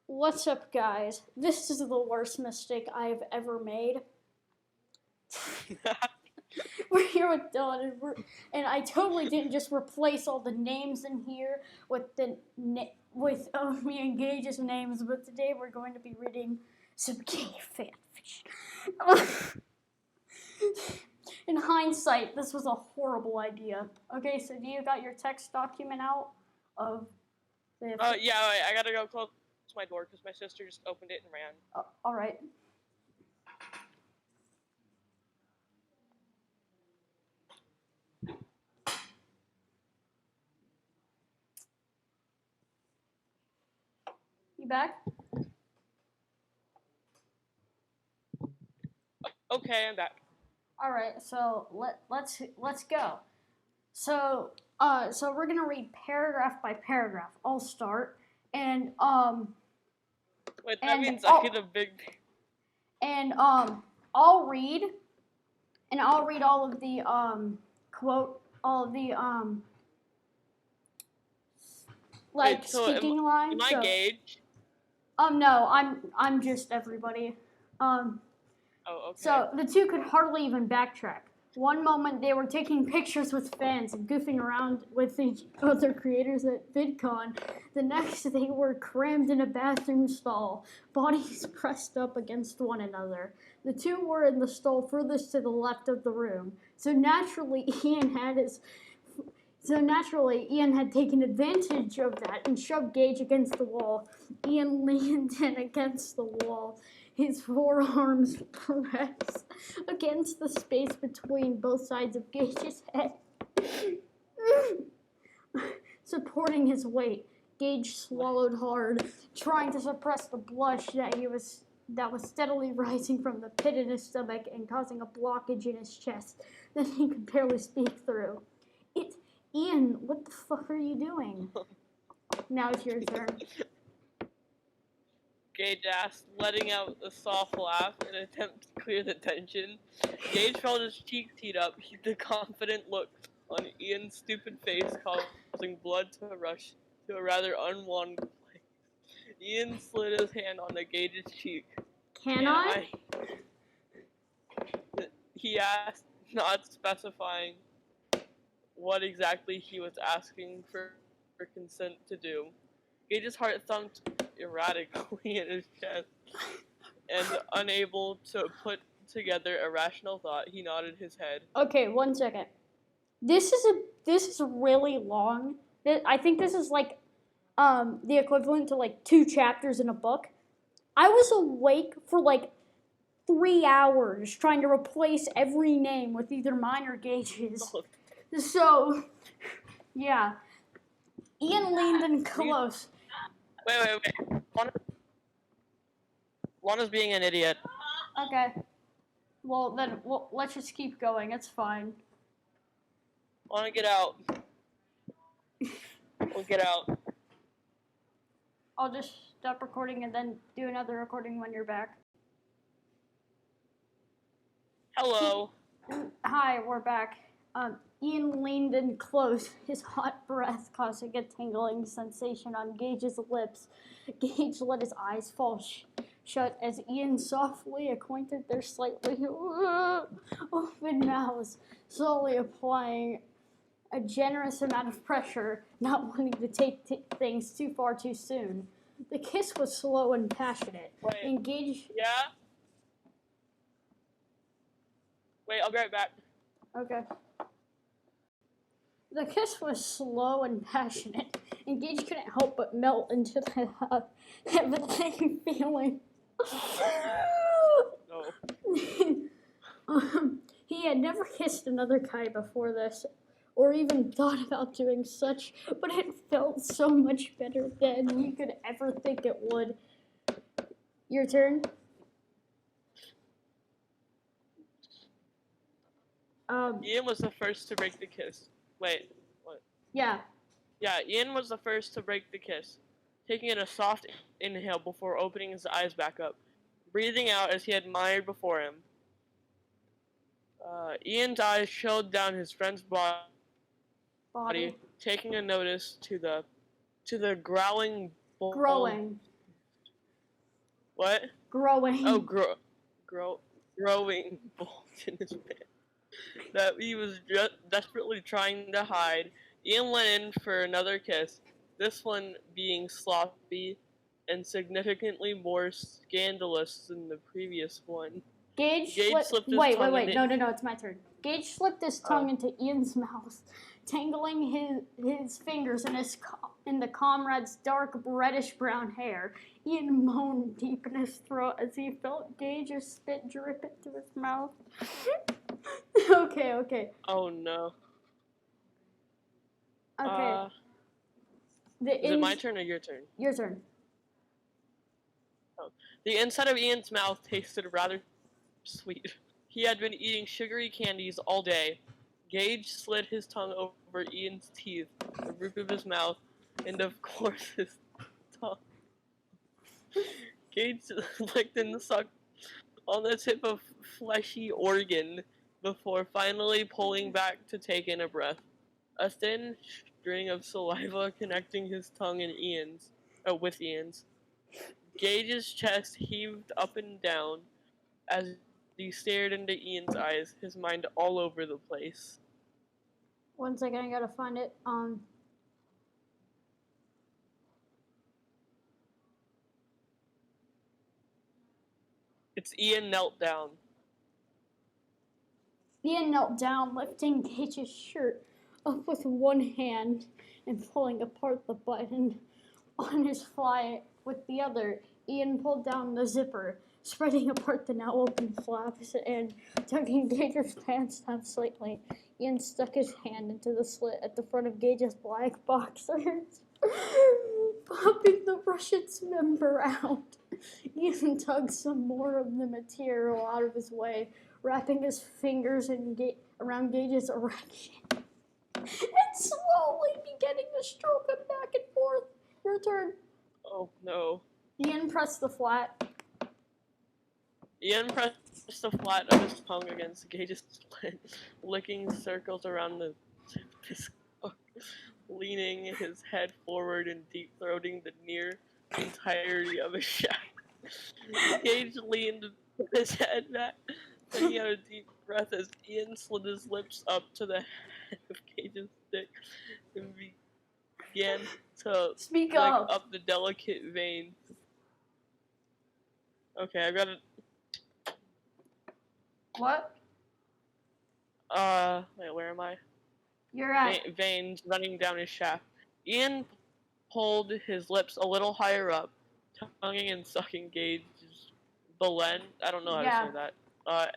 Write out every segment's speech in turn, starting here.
What's up, guys? This is the worst mistake I have ever made. We're here with Dylan, and I totally didn't just replace all the names in here with with me and Gage's names, but today we're going to be reading some gay fanfiction. In hindsight, this was a horrible idea. Okay, so do you got your text document out of the? Yeah, wait, I gotta go close my door because my sister just opened it and ran. All right. You back? Okay, I'm back. All right, so let's go. So we're gonna read paragraph by paragraph. I'll start, and Wait, that means I get a big. And I'll read, and I'll read all of the all of the like Wait, so speaking lines. Am I Gage? No, I'm just everybody. Oh, okay. So the two could hardly even backtrack. One moment they were taking pictures with fans and goofing around with each other creators at VidCon. The next they were crammed in a bathroom stall, bodies pressed up against one another. The two were in the stall furthest to the left of the room. So naturally Ian had taken advantage of that and shoved Gage against the wall. Ian leaned in against the wall, his forearms pressed against the space between both sides of Gage's head, supporting his weight. Gage swallowed hard, trying to suppress the blush that was steadily rising from the pit in his stomach and causing a blockage in his chest that he could barely speak through. Ian, what the fuck are you doing? Now it's your turn. Gage asked, letting out a soft laugh in an attempt to clear the tension. Gage felt his cheeks heat up, the confident look on Ian's stupid face causing blood to rush to a rather unwanted place. Ian slid his hand on Gage's cheek. Can I? He asked, not specifying what exactly he was asking for consent to do. Gage's heart thumped erratically in his chest, and unable to put together a rational thought, he nodded his head. Okay, 1 second. This is really long. I think this is like the equivalent to like 2 chapters in a book. I was awake for like 3 hours trying to replace every name with either mine or Gage's. So, yeah. Ian leaned in close. Wait. Lana's being an idiot. Okay. Well, then let's just keep going. It's fine. Lana, get out. We'll get out. I'll just stop recording and then do another recording when you're back. Hello. Hi, we're back. Ian leaned in close, his hot breath causing a tingling sensation on Gage's lips. Gage let his eyes fall shut as Ian softly acquainted their slightly open mouths, slowly applying a generous amount of pressure, not wanting to take things too far too soon. The kiss was slow and passionate. Wait. Gage... Yeah? Wait, I'll be right back. Okay. The kiss was slow and passionate, and Gage couldn't help but melt into the everything feeling. No. He had never kissed another guy before this, or even thought about doing such, but it felt so much better than you could ever think it would. Your turn. Ian was the first to break the kiss. Wait, what? Yeah. Yeah, Ian was the first to break the kiss, taking in a soft inhale before opening his eyes back up, breathing out as he admired before him. Ian's eyes showed down his friend's body, taking a notice to the growing What? Growing. Oh, growing bolt in his pants that he was just desperately trying to hide. Ian went in for another kiss, this one being sloppy and significantly more scandalous than the previous one. Gage slipped his tongue Wait. into... No, it's my turn. Gage slipped his tongue into Ian's mouth, tangling his fingers in the comrade's dark reddish-brown hair. Ian moaned deep in his throat as he felt Gage's spit drip into his mouth. Okay. Oh no. Okay. Is it my turn or your turn? Your turn. Oh. The inside of Ian's mouth tasted rather sweet. He had been eating sugary candies all day. Gage slid his tongue over Ian's teeth, the roof of his mouth, and of course his tongue. Gage licked and sucked on the tip of fleshy organ before finally pulling back to take in a breath. A thin string of saliva connecting his tongue and with Ian's. Gage's chest heaved up and down as he stared into Ian's eyes, his mind all over the place. 1 second, I gotta find it. It's Ian knelt down. Ian knelt down, lifting Gage's shirt up with one hand and pulling apart the button on his fly with the other. Ian pulled down the zipper, spreading apart the now open flaps and tugging Gage's pants down slightly. Ian stuck his hand into the slit at the front of Gage's black boxers, popping the Russian's member out. Ian tugged some more of the material out of his way, wrapping his fingers around Gage's erection, and slowly beginning to stroke him back and forth. Your turn. Oh no. Ian pressed the flat of his tongue against Gage's split, licking circles around the tip of his tongue, leaning his head forward and deep-throating the near entirety of his shaft. Gage leaned his head back, taking out a deep breath as Ian slid his lips up to the head of Gage's dick and began to Speak lick up. up the delicate veins. Okay, I got it. What? Wait, where am I? You're at. Veins running down his shaft. Ian pulled his lips a little higher up, tonguing and sucking Gage's belen. I don't know how to say that.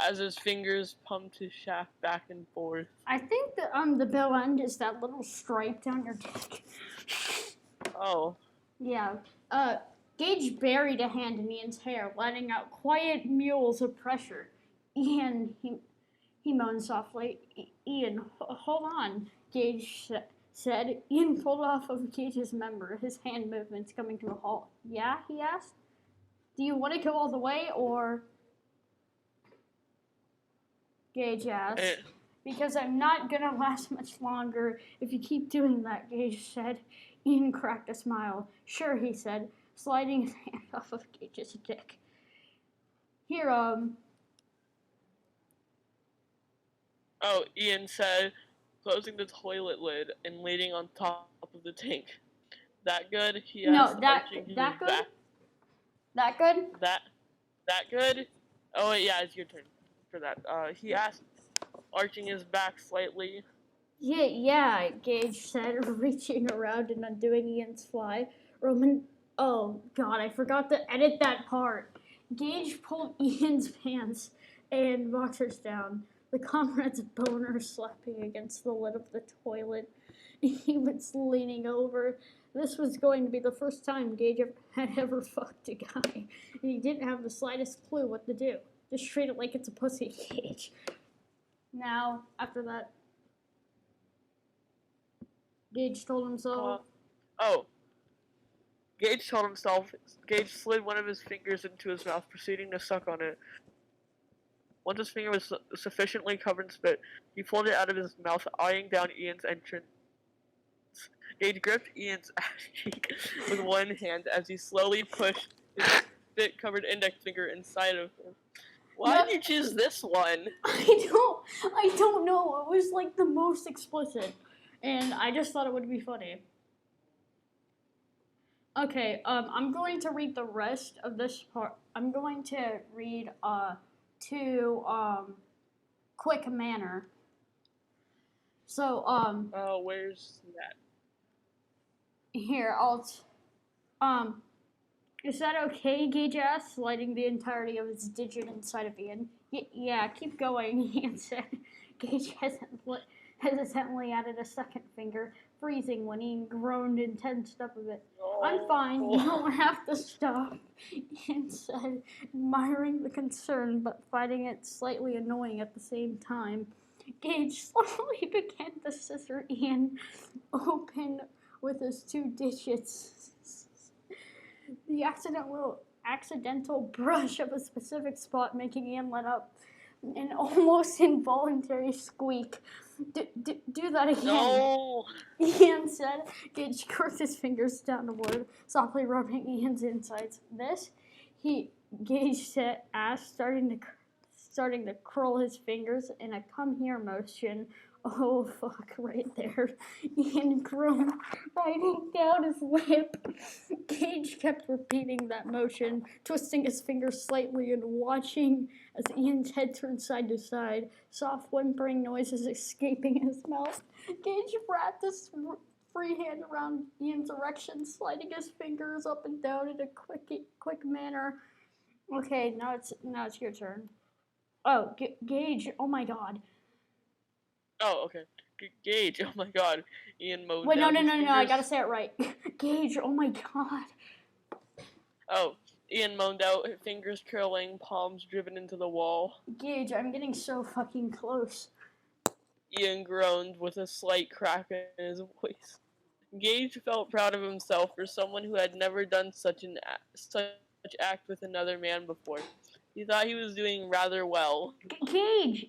As his fingers pumped his shaft back and forth. I think the bill end is that little stripe down your dick. Oh. Yeah. Gage buried a hand in Ian's hair, letting out quiet mules of pressure. Ian, he moaned softly. Ian, hold on, Gage said. Ian pulled off of Gage's member, his hand movements coming to a halt. Yeah, he asked. Do you want to go all the way, or... Gage asked. Because I'm not gonna last much longer if you keep doing that, Gage said. Ian cracked a smile. Sure, he said, sliding his hand off of Gage's dick. Here, Oh, Ian said, closing the toilet lid and leaning on top of the tank. That good? He asked, that arching good? his back. That good? That good? Oh, wait, yeah, it's your turn for that. He asked, arching his back slightly. Yeah, Gage said, reaching around and undoing Ian's fly. Oh, God, I forgot to edit that part. Gage pulled Ian's pants and boxers down, the comrade's boner slapping against the lid of the toilet. He was leaning over. This was going to be the first time Gage had ever fucked a guy, and he didn't have the slightest clue what to do. Just treat it like it's a pussy, Gage. Now, after that, Gage told himself... Gage slid one of his fingers into his mouth, proceeding to suck on it. Once his finger was sufficiently covered in spit, he pulled it out of his mouth, eyeing down Ian's entrance. Gage gripped Ian's ass cheek with one hand as he slowly pushed his spit-covered index finger inside of him. Why did you choose this one? I don't know. It was like the most explicit, and I just thought it would be funny. Okay, I'm going to read the rest of this part. I'm going to read to quick manner. So Oh, where's that? Here is that okay? Gage asked, sliding the entirety of his digit inside of Ian. Yeah, keep going, Ian said. Gage hesitantly added a second finger, freezing when Ian groaned and tensed up a bit. I'm fine, you don't have to stop, Ian said, admiring the concern but finding it slightly annoying at the same time. Gage slowly began to scissor Ian open with his two digits. The accidental brush of a specific spot making Ian let up an almost involuntary squeak. Do that again. No. Ian said. Gage crooked his fingers downward, softly rubbing Ian's insides. Gage said, starting to curl his fingers in a come here motion. Oh, fuck, right there. Ian groaned, biting down his lip. Gage kept repeating that motion, twisting his fingers slightly and watching as Ian's head turned side to side, soft whimpering noises escaping his mouth. Gage wrapped his free hand around Ian's erection, sliding his fingers up and down in a quick manner. Okay, now it's your turn. Oh, Gage, oh my god. Oh, okay. Gage, oh my god. Ian mowed Wait, down no, his fingers. I gotta say it right. Gage, oh my god. Oh, Ian moaned out, fingers curling, palms driven into the wall. Gage, I'm getting so fucking close. Ian groaned with a slight crack in his voice. Gage felt proud of himself for someone who had never done such act with another man before. He thought he was doing rather well. Gage!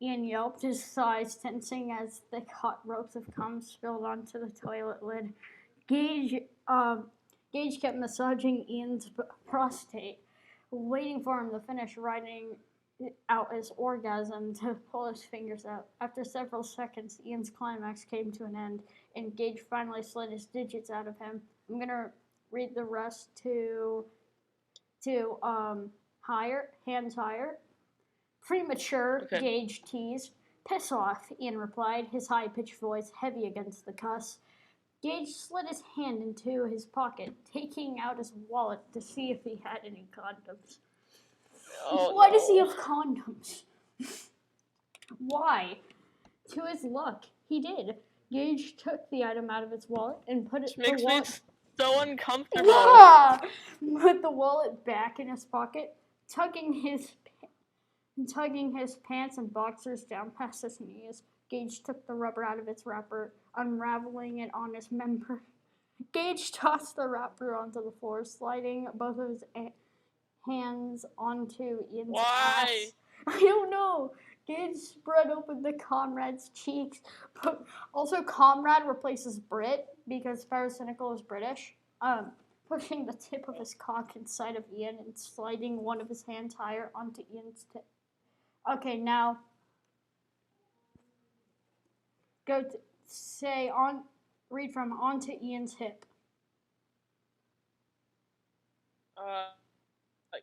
Ian yelped, his thighs tensing as thick hot ropes of cum spilled onto the toilet lid. Gage kept massaging Ian's prostate, waiting for him to finish writing out his orgasm to pull his fingers out. After several seconds, Ian's climax came to an end, and Gage finally slid his digits out of him. I'm gonna read the rest to hands higher. Premature, Okay. Gage teased. Piss off, Ian replied, his high-pitched voice heavy against the cuss. Gage slid his hand into his pocket, taking out his wallet to see if he had any condoms. Oh, Why does he have condoms? Why? To his luck, he did. Gage took the item out of his wallet and put it. Makes me so uncomfortable. Yeah! Put the wallet back in his pocket, tugging his pants and boxers down past his knees. Gage took the rubber out of its wrapper, unraveling it on his member. Gage tossed the wrapper onto the floor, sliding both of his hands onto Ian's ass. I don't know. Gage spread open the comrade's cheeks, but also comrade replaces Brit because Paracynical is British. Pushing the tip of his cock inside of Ian and sliding one of his hands higher onto Ian's tip. Okay, now read from onto Ian's hip.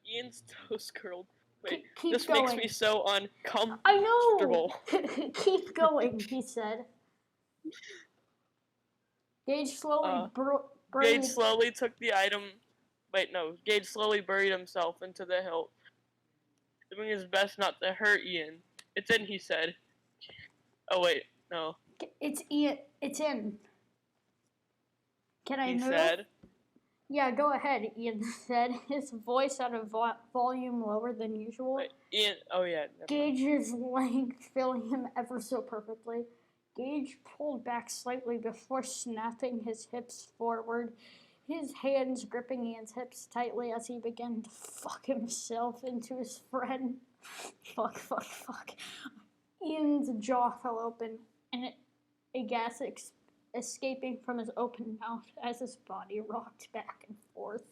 Ian's toes curled. Wait, keep this going. Makes me so uncomfortable. I know. Keep going, he said. Gage slowly Gage slowly took the item. Wait, no. Gage slowly buried himself into the hilt, doing his best not to hurt Ian. It's in, he said. Oh wait, no. It's Ian. It's in. Can I move? He said. Yeah, go ahead, Ian said, his voice at a volume lower than usual. Wait, Ian, oh yeah. Gage's length filling him ever so perfectly. Gage pulled back slightly before snapping his hips forward, his hands gripping Ian's hips tightly as he began to fuck himself into his friend. Fuck. Ian's jaw fell open, and a gas escaping from his open mouth as his body rocked back and forth.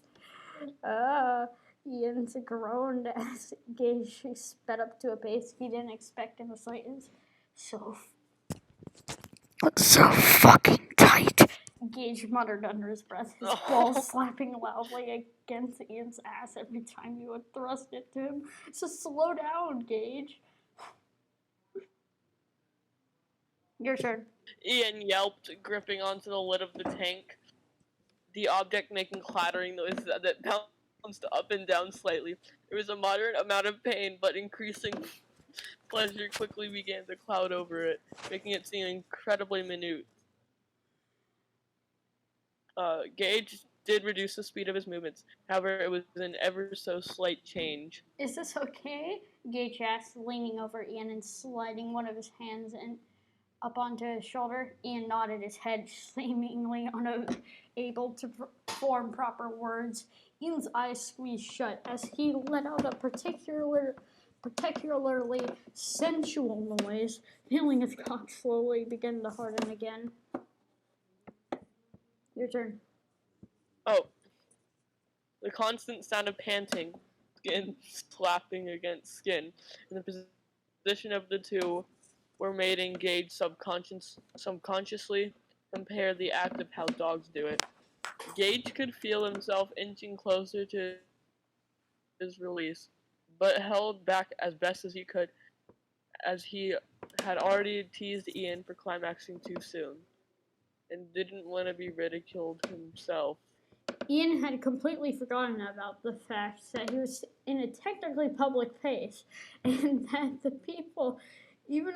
Ian's groaned as Gage sped up to a pace he didn't expect in the slightest. So fucking tight, Gage muttered under his breath, his balls slapping loudly against Ian's ass every time he would thrust it to him. So slow down, Gage. Your turn. Ian yelped, gripping onto the lid of the tank, the object making clattering noises that bounced up and down slightly. There was a moderate amount of pain, but increasing pleasure quickly began to cloud over it, making it seem incredibly minute. Gage did reduce the speed of his movements. However, it was an ever so slight change. Is this okay? Gage asked, leaning over Ian and sliding one of his hands up onto his shoulder. Ian nodded his head, seemingly unable to form proper words. Ian's eyes squeezed shut as he let out a particularly sensual noise, feeling his cock slowly begin to harden again. Your turn. Oh. The constant sound of panting, skin slapping against skin, and the position of the two were made Gage subconsciously compare the act of how dogs do it. Gage could feel himself inching closer to his release, but held back as best as he could, as he had already teased Ian for climaxing too soon, and didn't want to be ridiculed himself. Ian had completely forgotten about the fact that he was in a technically public place, and that people even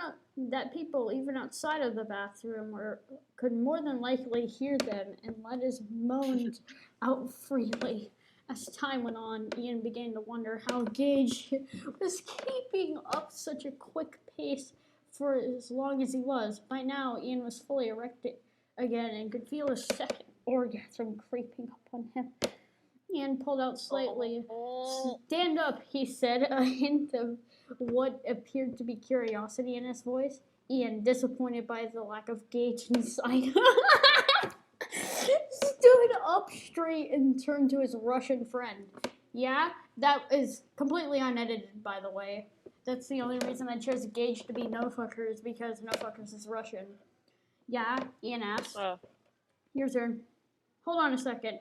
outside of the bathroom could more than likely hear them and let his moans out freely. As time went on, Ian began to wonder how Gage was keeping up such a quick pace for as long as he was. By now, Ian was fully erected again and could feel a second orgasm creeping up on him. Ian pulled out slightly. Stand up, he said, a hint of what appeared to be curiosity in his voice. Ian, disappointed by the lack of Gage inside, stood up straight and turned to his Russian friend. Yeah, that is completely unedited, by the way. That's the only reason I chose Gage to be No Fuckers, because No Fuckers is Russian. Yeah, Ian asked. Your turn. Hold on a second.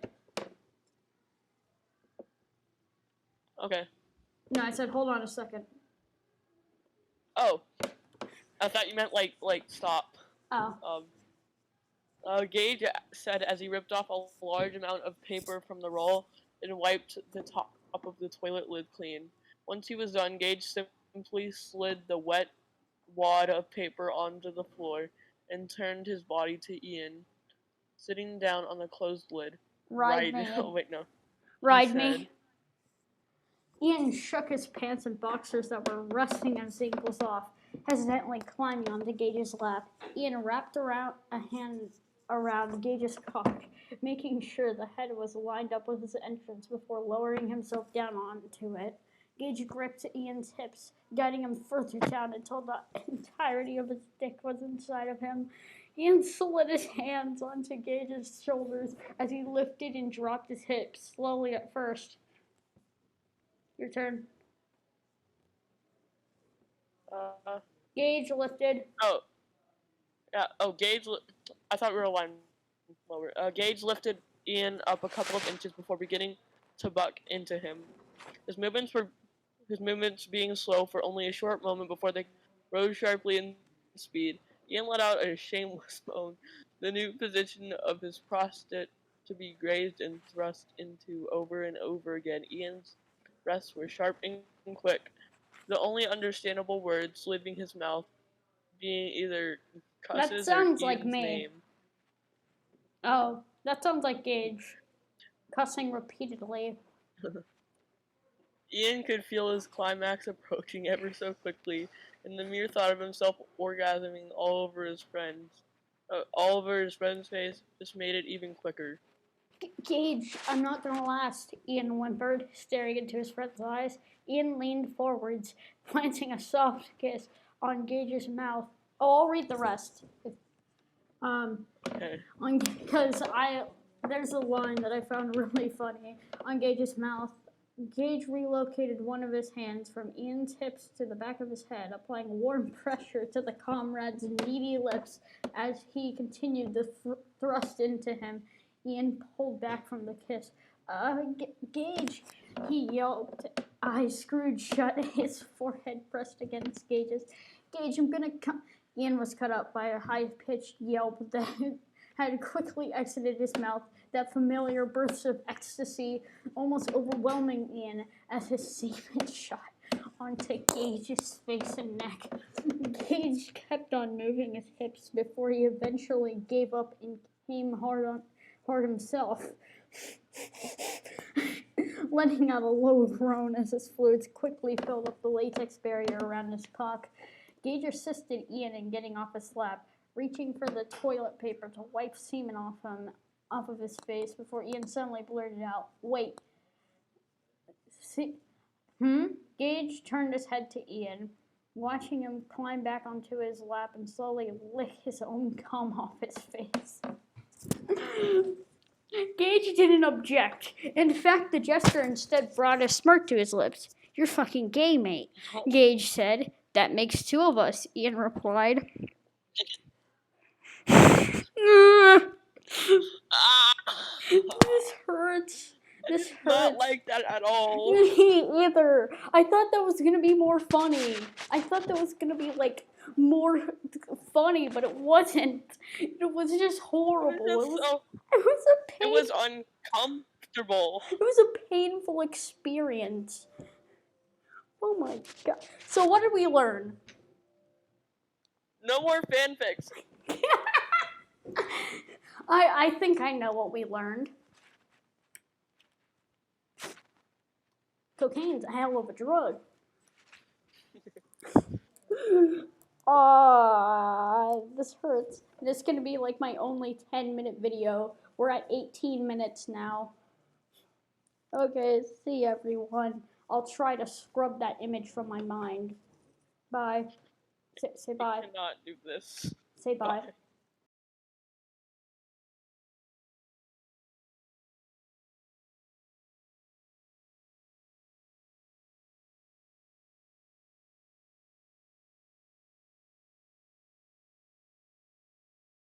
Okay. No, I said hold on a second. Oh. I thought you meant like stop. Oh. Gage said as he ripped off a large amount of paper from the roll and wiped the top of the toilet lid clean. Once he was done, Gage simply slid the wet wad of paper onto the floor and turned his body to Ian, sitting down on the closed lid. Ride me. Oh, wait, no. Ride me. Ian shook his pants and boxers that were resting his ankles off, hesitantly climbing onto Gage's lap. Ian wrapped a hand around Gage's cock, making sure the head was lined up with his entrance before lowering himself down onto it. Gage gripped Ian's hips, guiding him further down until the entirety of his dick was inside of him. Ian slid his hands onto Gage's shoulders as he lifted and dropped his hips, slowly at first. Your turn. Gage lifted. Oh. Yeah, Gage, I thought we were a line lower. Gage lifted Ian up a couple of inches before beginning to buck into him. His movements being slow for only a short moment before they rose sharply in speed. Ian let out a shameless moan, the new position of his prostate to be grazed and thrust into over and over again. Ian's breaths were sharp and quick, the only understandable words leaving his mouth being either cusses that sounds or like Ian's me. name. Oh, that sounds like Gage. Cussing repeatedly. Ian could feel his climax approaching ever so quickly, and the mere thought of himself orgasming all over his friend's face just made it even quicker. Gage, I'm not gonna last, Ian whimpered, staring into his friend's eyes. Ian leaned forwards, planting a soft kiss on Gage's mouth. Oh, I'll read the rest. Okay. Because There's a line that I found really funny on Gage's mouth. Gage relocated one of his hands from Ian's hips to the back of his head, applying warm pressure to the comrade's needy lips as he continued to thrust into him. Ian pulled back from the kiss. Gage, he yelped, eyes screwed shut, his forehead pressed against Gage's. Gage, I'm gonna come. Ian was cut up by a high-pitched yelp that had quickly exited his mouth, that familiar burst of ecstasy almost overwhelming Ian as his semen shot onto Gage's face and neck. Gage kept on moving his hips before he eventually gave up and came hard himself, letting out a low groan as his fluids quickly filled up the latex barrier around his cock. Gage assisted Ian in getting off his lap, reaching for the toilet paper to wipe semen off of his face before Ian suddenly blurted out, "Wait, see, Gage turned his head to Ian, watching him climb back onto his lap and slowly lick his own cum off his face. Gage didn't object. In fact, the gesture instead brought a smirk to his lips. "You're fucking gay, mate," Gage said. "That makes two of us," Ian replied. This hurts. This hurts. Not like that at all. Me either. I thought that was gonna be more funny. I thought that was gonna be like more funny, but it wasn't. It was just horrible. It was a pain. It was uncomfortable. It was a painful experience. Oh my god. So what did we learn? No more fanfics. I think I know what we learned. Cocaine's a hell of a drug. This hurts. This is gonna be like my only 10-minute video. We're at 18 minutes now. Okay, see everyone. I'll try to scrub that image from my mind. Bye. Say bye. I cannot do this. Say bye. Bye.